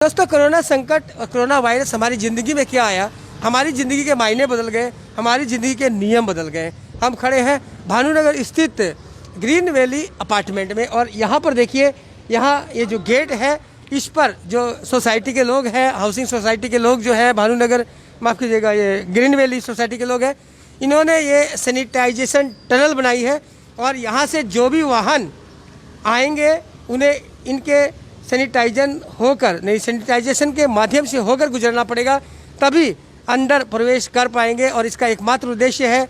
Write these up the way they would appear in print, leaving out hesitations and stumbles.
दोस्तों, कोरोना संकट और कोरोना वायरस हमारी ज़िंदगी में क्या आया, हमारी ज़िंदगी के मायने बदल गए, हमारी ज़िंदगी के नियम बदल गए। हम खड़े हैं भानुनगर स्थित ग्रीन वैली अपार्टमेंट में और यहाँ पर देखिए, यहाँ ये जो गेट है इस पर जो सोसाइटी के लोग हैं, हाउसिंग सोसाइटी के लोग जो है भानुनगर, माफ़ कीजिएगा, ये ग्रीन वैली सोसाइटी के लोग हैं, इन्होंने ये सैनिटाइजेशन टनल बनाई है और यहाँ से जो भी वाहन आएंगे उन्हें इनके सैनिटाइजेशन के माध्यम से होकर गुजरना पड़ेगा, तभी अंदर प्रवेश कर पाएंगे। और इसका एकमात्र उद्देश्य है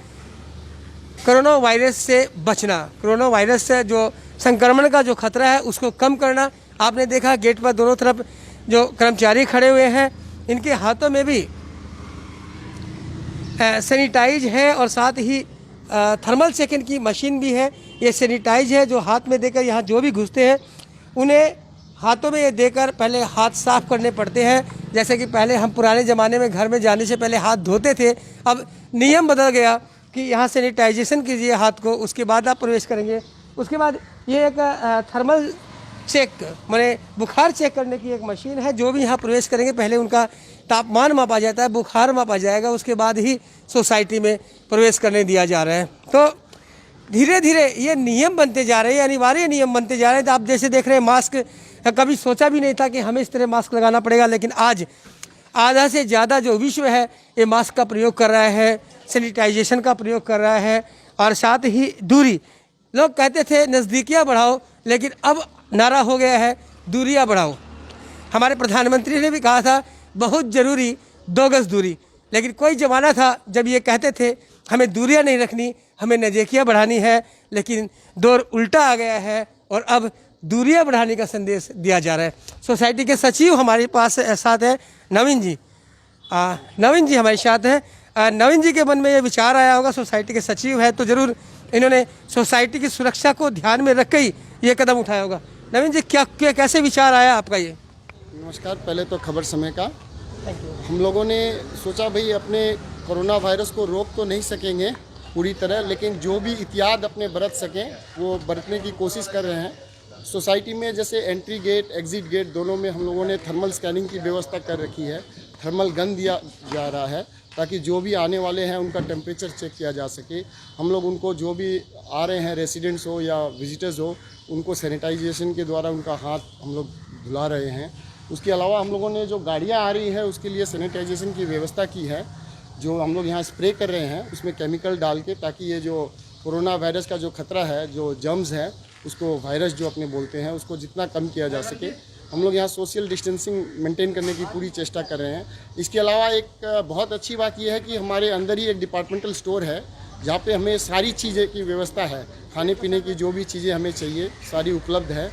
कोरोना वायरस से बचना, कोरोना वायरस से जो संक्रमण का जो खतरा है उसको कम करना। आपने देखा गेट पर दोनों तरफ जो कर्मचारी खड़े हुए हैं, इनके हाथों में भी सैनिटाइज है और साथ ही थर्मल चेकिंग की मशीन भी है। ये सैनिटाइज है जो हाथ में देकर यहाँ जो भी घुसते हैं उन्हें हाथों में ये देकर पहले हाथ साफ़ करने पड़ते हैं। जैसे कि पहले हम पुराने ज़माने में घर में जाने से पहले हाथ धोते थे, अब नियम बदल गया कि यहाँ सैनिटाइजेशन कीजिए हाथ को, उसके बाद आप प्रवेश करेंगे। उसके बाद ये एक थर्मल चेक माने बुखार चेक करने की एक मशीन है। जो भी यहाँ प्रवेश करेंगे पहले उनका तापमान मापा जाता है, बुखार मापा जाएगा, उसके बाद ही सोसाइटी में प्रवेश करने दिया जा रहा है। तो धीरे धीरे ये नियम बनते जा रहे हैं, अनिवार्य नियम बनते जा रहे हैं। तो आप जैसे देख रहे हैं मास्क, कभी सोचा भी नहीं था कि हमें इस तरह मास्क लगाना पड़ेगा, लेकिन आज आधा से ज़्यादा जो विश्व है ये मास्क का प्रयोग कर रहा है, सैनिटाइजेशन का प्रयोग कर रहा है और साथ ही दूरी। लोग कहते थे नज़दीकियाँ बढ़ाओ, लेकिन अब नारा हो गया है दूरियाँ बढ़ाओ। हमारे प्रधानमंत्री ने भी कहा था बहुत ज़रूरी 2 गज दूरी, लेकिन कोई ज़माना था जब ये कहते थे हमें दूरियाँ नहीं रखनी, हमें नज़दीकियाँ बढ़ानी है, लेकिन दौर उल्टा आ गया है और अब दूरियाँ बढ़ाने का संदेश दिया जा रहा है। सोसाइटी के सचिव हमारे पास साथ है नवीन जी। नवीन जी हमारे साथ हैं। नवीन जी के मन में ये विचार आया होगा, सोसाइटी के सचिव है तो ज़रूर इन्होंने सोसाइटी की सुरक्षा को ध्यान में रख के ही ये कदम उठाया होगा। नवीन जी, क्या कैसे विचार आया आपका ये? नमस्कार। पहले तो खबर समय का हम लोगों ने सोचा भाई अपने कोरोना वायरस को रोक तो नहीं सकेंगे पूरी तरह, लेकिन जो भी एहतियात अपने बरत सकें वो बरतने की कोशिश कर रहे हैं। सोसाइटी में जैसे एंट्री गेट एग्ज़िट गेट दोनों में हम लोगों ने थर्मल स्कैनिंग की व्यवस्था कर रखी है। थर्मल गन दिया जा रहा है ताकि जो भी आने वाले हैं उनका टेम्परेचर चेक किया जा सके। हम लोग उनको जो भी आ रहे हैं रेसिडेंट्स हो या विजिटर्स हो, उनको सैनिटाइजेशन के द्वारा उनका हाथ हम लोग धुला रहे हैं। उसके अलावा हम लोगों ने जो गाड़ियाँ आ रही है उसके लिए सैनिटाइजेशन की व्यवस्था की है। जो हम लोग यहाँ स्प्रे कर रहे हैं उसमें केमिकल डाल के, ताकि ये जो कोरोना वायरस का जो खतरा है, जो जर्म्स है, उसको वायरस जो अपने बोलते हैं, उसको जितना कम किया जा सके। हम लोग यहाँ सोशल डिस्टेंसिंग मेंटेन करने की पूरी चेष्टा कर रहे हैं। इसके अलावा एक बहुत अच्छी बात यह है कि हमारे अंदर ही एक डिपार्टमेंटल स्टोर है जहाँ पे हमें सारी चीज़ें की व्यवस्था है, खाने पीने की जो भी चीज़ें हमें चाहिए सारी उपलब्ध है।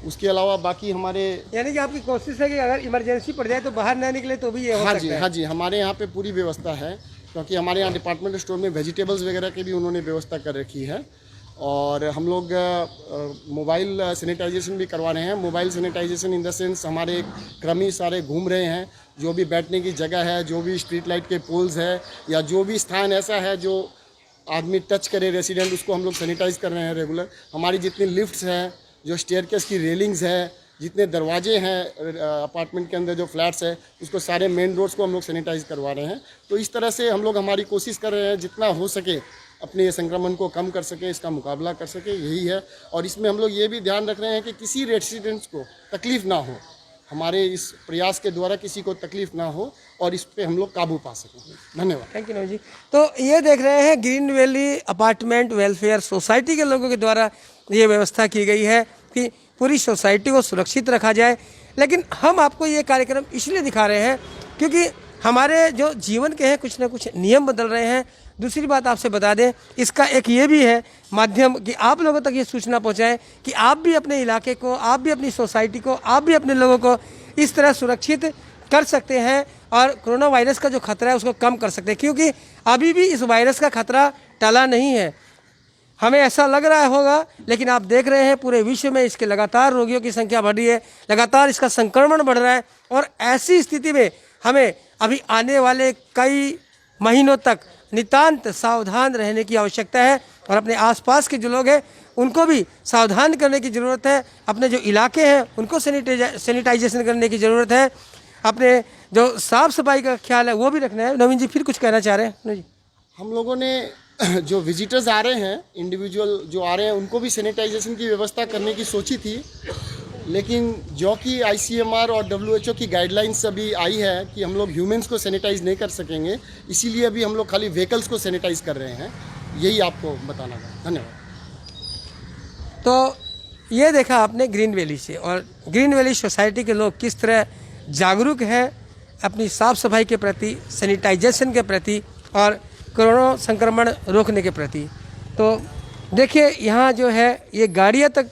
उसके अलावा बाकी हमारे, यानी कि आपकी कोशिश है कि अगर इमरजेंसी पड़ जाए तो बाहर ना निकले तो भी ये हो सकता है। हाँ जी, हमारे यहाँ पे पूरी व्यवस्था है, क्योंकि हमारे यहाँ डिपार्टमेंट स्टोर में वेजिटेबल्स वगैरह की भी उन्होंने व्यवस्था कर रखी है। और हम लोग मोबाइल सैनिटाइजेशन भी करवा रहे हैं। Mobile sanitisation in the sense हमारे क्रमी सारे घूम रहे हैं, जो भी बैठने की जगह है, जो भी स्ट्रीट लाइट के पोल्स है या जो भी स्थान ऐसा है जो आदमी टच करे रेसिडेंट, उसको हम लोग सैनिटाइज कर रहे हैं रेगुलर। हमारी जितनी लिफ्ट्स हैं, जो स्टेयरकेस की रेलिंग्स है, जितने दरवाजे हैं अपार्टमेंट के अंदर जो फ्लैट्स है, उसको सारे मेन रोड्स को हम लोग सैनिटाइज करवा रहे हैं। तो इस तरह से हम लोग हमारी कोशिश कर रहे हैं जितना हो सके अपने ये संक्रमण को कम कर सके, इसका मुकाबला कर सके, यही है। और इसमें हम लोग ये भी ध्यान रख रहे हैं कि किसी रेसिडेंट्स को तकलीफ़ ना हो, हमारे इस प्रयास के द्वारा किसी को तकलीफ़ ना हो और इस पे हम लोग काबू पा सकें। धन्यवाद। थैंक यू नवीन जी। तो ये देख रहे हैं green valley apartment welfare society के लोगों के द्वारा ये व्यवस्था की गई है कि पूरी सोसाइटी को सुरक्षित रखा जाए। लेकिन हम आपको ये कार्यक्रम इसलिए दिखा रहे हैं क्योंकि हमारे जो जीवन के हैं कुछ ना कुछ नियम बदल रहे हैं। दूसरी बात आपसे बता दें, इसका एक ये भी है माध्यम कि आप लोगों तक ये सूचना पहुंचाएं कि आप भी अपने इलाके को, आप भी अपनी सोसाइटी को, आप भी अपने लोगों को इस तरह सुरक्षित कर सकते हैं और कोरोना वायरस का जो खतरा है उसको कम कर सकते हैं। क्योंकि अभी भी इस वायरस का खतरा टला नहीं है। हमें ऐसा लग रहा होगा, लेकिन आप देख रहे हैं पूरे विश्व में इसके लगातार रोगियों की संख्या बढ़ रही है, लगातार इसका संक्रमण बढ़ रहा है। और ऐसी स्थिति में हमें अभी आने वाले कई महीनों तक नितांत सावधान रहने की आवश्यकता है और अपने आसपास के जो लोग हैं उनको भी सावधान करने की ज़रूरत है। अपने जो इलाके हैं उनको सैनिटाइजेशन करने की ज़रूरत है। अपने जो साफ़ सफाई का ख्याल है वो भी रखना है। नवीन जी फिर कुछ कहना चाह रहे हैं? नवीन जी, हम लोगों ने जो विजिटर्स आ रहे हैं, इंडिविजुअल जो आ रहे हैं, उनको भी सैनिटाइजेशन की व्यवस्था करने की सोची थी, लेकिन जो कि ICMR और WHO की गाइडलाइंस अभी आई है कि हम लोग ह्यूमंस को सैनिटाइज नहीं कर सकेंगे, इसीलिए अभी हम लोग खाली व्हीकल्स को सैनिटाइज कर रहे हैं। यही आपको बताना था। धन्यवाद। तो ये देखा आपने ग्रीन वैली से, और ग्रीन वैली सोसाइटी के लोग किस तरह जागरूक हैं अपनी साफ़ सफाई के प्रति, सैनिटाइजेशन के प्रति और कोरोना संक्रमण रोकने के प्रति। तो देखिए यहाँ जो है ये गाड़ियाँ तक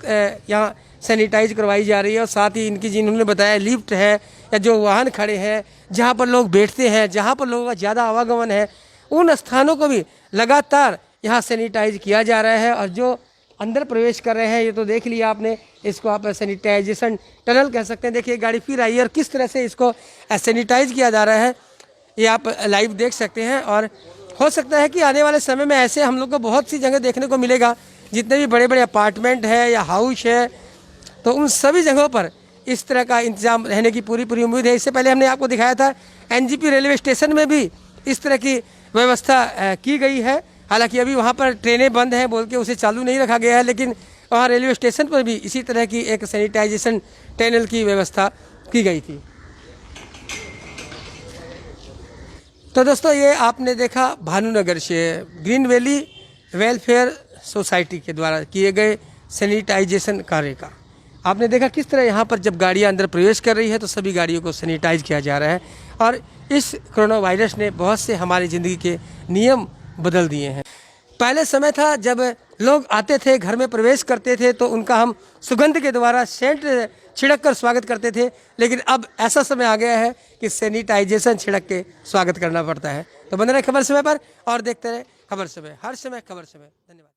यहाँ सैनिटाइज करवाई जा रही है, और साथ ही इनकी जिन्होंने बताया लिफ्ट है या जो वाहन खड़े हैं जहाँ पर लोग बैठते हैं, जहाँ पर लोगों का ज़्यादा आवागमन है, उन स्थानों को भी लगातार यहाँ सैनिटाइज किया जा रहा है। और जो अंदर प्रवेश कर रहे हैं, ये तो देख लिया आपने, इसको आप सैनिटाइजेशन टनल कह सकते हैं। देखिए गाड़ी फिर आई है और किस तरह से इसको सैनिटाइज किया जा रहा है, ये आप लाइव देख सकते हैं। और हो सकता है कि आने वाले समय में ऐसे हम लोग को बहुत सी जगह देखने को मिलेगा, जितने भी बड़े बड़े अपार्टमेंट है या हाउस है, तो उन सभी जगहों पर इस तरह का इंतजाम रहने की पूरी उम्मीद है। इससे पहले हमने आपको दिखाया था NGP रेलवे स्टेशन में भी इस तरह की व्यवस्था की गई है। हालांकि अभी वहाँ पर ट्रेनें बंद हैं बोल के उसे चालू नहीं रखा गया है, लेकिन वहाँ रेलवे स्टेशन पर भी इसी तरह की एक सैनिटाइजेशन टनल की व्यवस्था की गई थी। तो दोस्तों ये आपने देखा भानुनगर से ग्रीन वैली वेलफेयर सोसाइटी के द्वारा किए गए सैनिटाइजेशन कार्य का। आपने देखा किस तरह यहाँ पर जब गाड़ियाँ अंदर प्रवेश कर रही है तो सभी गाड़ियों को सैनिटाइज किया जा रहा है। और इस कोरोना वायरस ने बहुत से हमारी ज़िंदगी के नियम बदल दिए हैं। पहले समय था जब लोग आते थे, घर में प्रवेश करते थे, तो उनका हम सुगंध के द्वारा सेंट छिड़क कर स्वागत करते थे, लेकिन अब ऐसा समय आ गया है कि सैनिटाइजेशन छिड़क के स्वागत करना पड़ता है। तो बने रहे खबर समय पर और देखते रहे खबर समय, हर समय खबर समय। धन्यवाद।